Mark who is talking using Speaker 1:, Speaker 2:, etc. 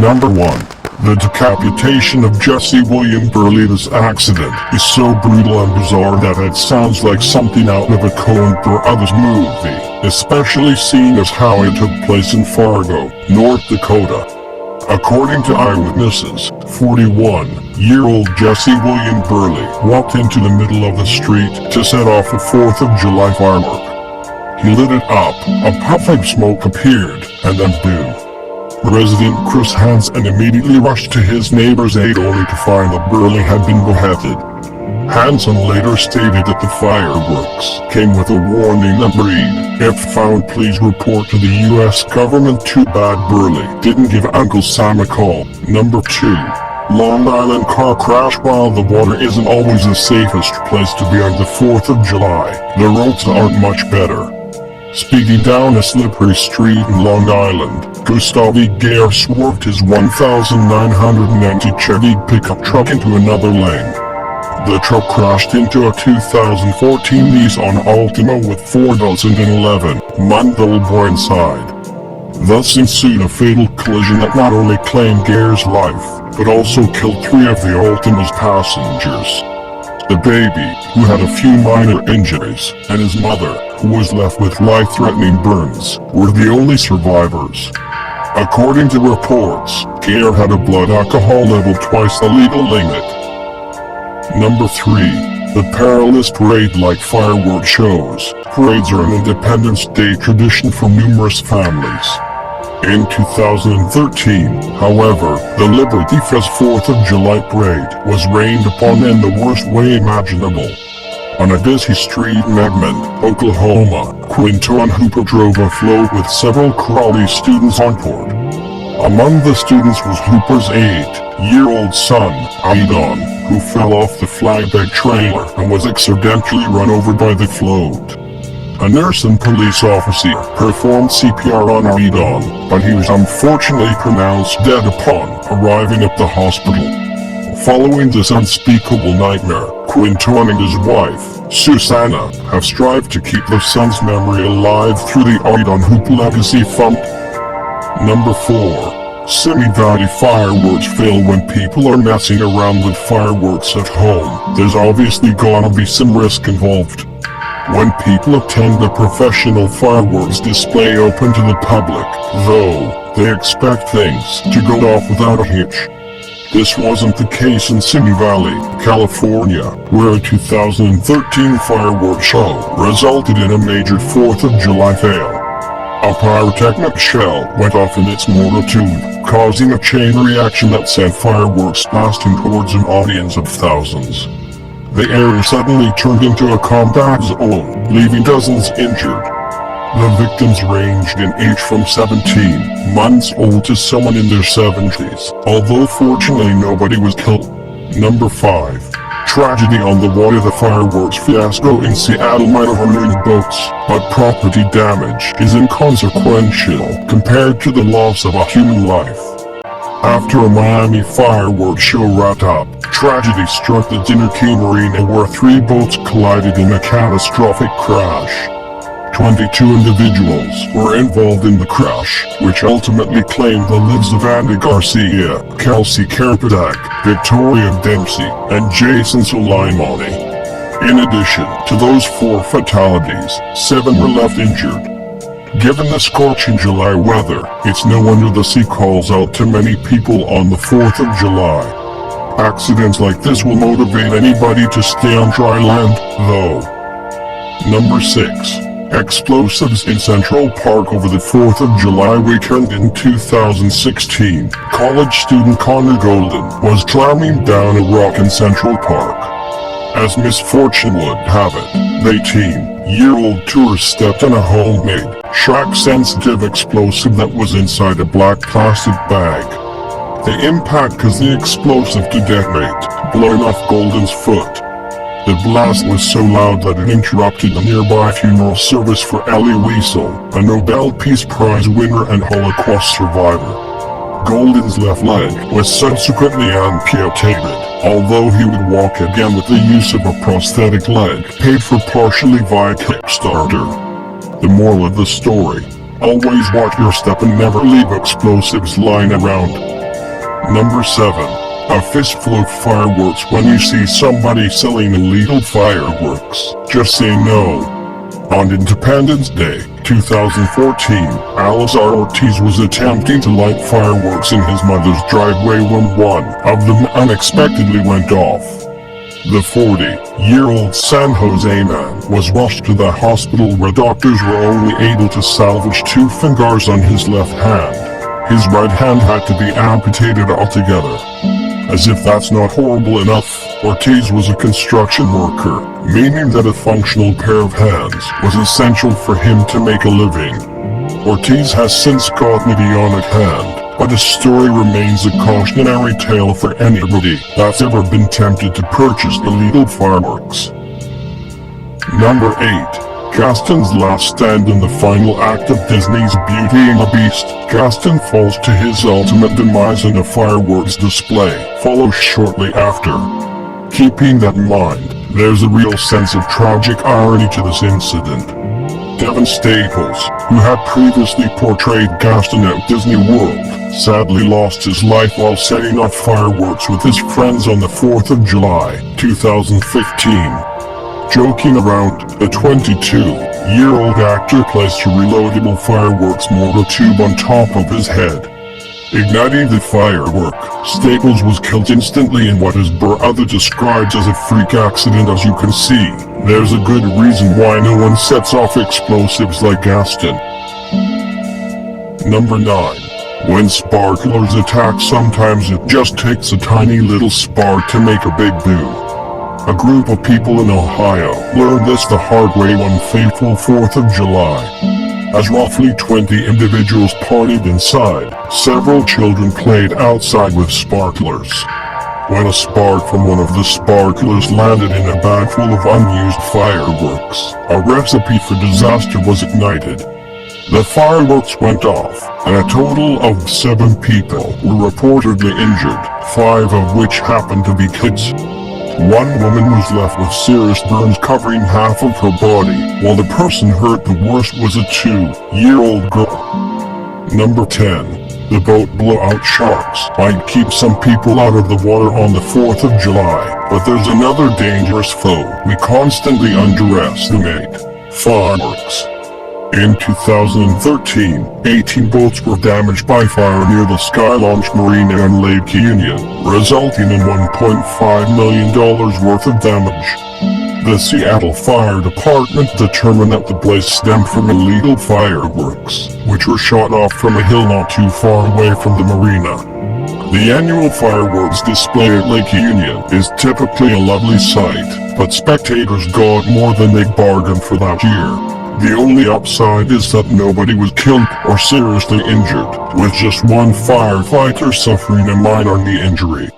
Speaker 1: Number 1. The decapitation of Jesse William Burley. This accident is so brutal and bizarre that it sounds like something out of a Coen Brothers movie, especially seeing as how it took place in Fargo, North Dakota. According to eyewitnesses, 41-year-old Jesse William Burley walked into the middle of the street to set off a 4th of July firework. He lit it up, a puff of smoke appeared, and then boom. Resident Chris Hansen immediately rushed to his neighbor's aid only to find that Burley had been beheaded. Hansen later stated that the fireworks came with a warning that read, "If found, please report to the US government. Too bad Burley didn't give Uncle Sam a call." Number 2. Long Island car crash. While the water isn't always the safest place to be on the 4th of July, the roads aren't much better. Speeding down a slippery street in Long Island, Gustave Gare swerved his 1,990 Chevy pickup truck into another lane. The truck crashed into a 2014 Nissan Altima with 4,011-month-old boy inside. Thus ensued a fatal collision that not only claimed Gare's life, but also killed 3 of the Altima's passengers. The baby, who had a few minor injuries, and his mother, who was left with life-threatening burns, were the only survivors. According to reports, Gare had a blood alcohol level twice the legal limit. Number 3. The perilous parade. Like firework shows, parades are an Independence Day tradition for numerous families. In 2013, however, the Liberty Fest 4th of July parade was rained upon in the worst way imaginable. On a busy street in Edmond, Oklahoma, Quinton Hooper drove a float with several Crawley students on board. Among the students was Hooper's 8-year-old son, Aidon, who fell off the flatbed trailer and was accidentally run over by the float. A nurse and police officer performed CPR on Aidon, but he was unfortunately pronounced dead upon arriving at the hospital. Following this unspeakable nightmare, Quinton and his wife, Susanna, have strived to keep their son's memory alive through the Aidon Hooper Legacy Fund. Number 4. Simi Valley fireworks fail. When people are messing around with fireworks at home, there's obviously gonna be some risk involved. When people attend a professional fireworks display open to the public, though, they expect things to go off without a hitch. This wasn't the case in Simi Valley, California, where a 2013 fireworks show resulted in a major 4th of July fail. A pyrotechnic shell went off in its mortar tube, causing a chain reaction that sent fireworks blasting towards an audience of thousands. The area suddenly turned into a combat zone, leaving dozens injured. The victims ranged in age from 17 months old to someone in their 70s, although fortunately nobody was killed. Number 5. Tragedy on the water. The fireworks fiasco in Seattle might have ruined boats, but property damage is inconsequential compared to the loss of a human life. After a Miami fireworks show wrapped up, tragedy struck the Dinner Key Marina where 3 boats collided in a catastrophic crash. 22 individuals were involved in the crash, which ultimately claimed the lives of Andy Garcia, Kelsey Karpadak, Victoria Dempsey, and Jason Soleimani. In addition to those 4 fatalities, 7 were left injured. Given the scorching July weather, it's no wonder the sea calls out to many people on the 4th of July. Accidents like this will motivate anybody to stay on dry land, though. Number 6. Explosives in Central Park. Over the 4th of July weekend in 2016, college student Connor Golden was climbing down a rock in Central Park. As misfortune would have it, the 18-year-old tourist stepped on a homemade, shock-sensitive explosive that was inside a black plastic bag. The impact caused the explosive to detonate, blowing off Golden's foot. The blast was so loud that it interrupted the nearby funeral service for Elie Wiesel, a Nobel Peace Prize winner and Holocaust survivor. Golden's left leg was subsequently amputated, although he would walk again with the use of a prosthetic leg paid for partially via Kickstarter. The moral of the story: always watch your step and never leave explosives lying around. Number 7. A fistful of fireworks. When you see somebody selling illegal fireworks, just say no. On Independence Day, 2014, Alizar Ortiz was attempting to light fireworks in his mother's driveway when one of them unexpectedly went off. The 40-year-old San Jose man was rushed to the hospital where doctors were only able to salvage 2 fingers on his left hand. His right hand had to be amputated altogether. As if that's not horrible enough, Ortiz was a construction worker, meaning that a functional pair of hands was essential for him to make a living. Ortiz has since gotten a bionic hand, but his story remains a cautionary tale for anybody that's ever been tempted to purchase illegal fireworks. Number 8. Gaston's last stand in the final act of Disney's Beauty and the Beast. Gaston falls to his ultimate demise in a fireworks display, follows shortly after. Keeping that in mind, there's a real sense of tragic irony to this incident. Devin Staples, who had previously portrayed Gaston at Disney World, sadly lost his life while setting off fireworks with his friends on the 4th of July, 2015. Joking around, the 22-year-old actor placed a reloadable fireworks mortar tube on top of his head. Igniting the firework, Staples was killed instantly in what his brother describes as a freak accident. As you can see, there's a good reason why no one sets off explosives like Gaston. Number 9. When sparklers attack, sometimes it just takes a tiny little spark to make a big boom. A group of people in Ohio learned this the hard way one fateful 4th of July. As roughly 20 individuals partied inside, several children played outside with sparklers. When a spark from one of the sparklers landed in a bag full of unused fireworks, a recipe for disaster was ignited. The fireworks went off, and a total of 7 people were reportedly injured, 5 of which happened to be kids. One woman was left with serious burns covering half of her body, while the person hurt the worst was a 2-year-old girl. Number 10. The boat blowout sharks might keep some people out of the water on the 4th of July, but there's another dangerous foe we constantly underestimate: fireworks. In 2013, 18 boats were damaged by fire near the Sky Launch Marina in Lake Union, resulting in $1.5 million worth of damage. The Seattle Fire Department determined that the blaze stemmed from illegal fireworks, which were shot off from a hill not too far away from the marina. The annual fireworks display at Lake Union is typically a lovely sight, but spectators got more than they bargained for that year. The only upside is that nobody was killed or seriously injured, with just one firefighter suffering a minor knee injury.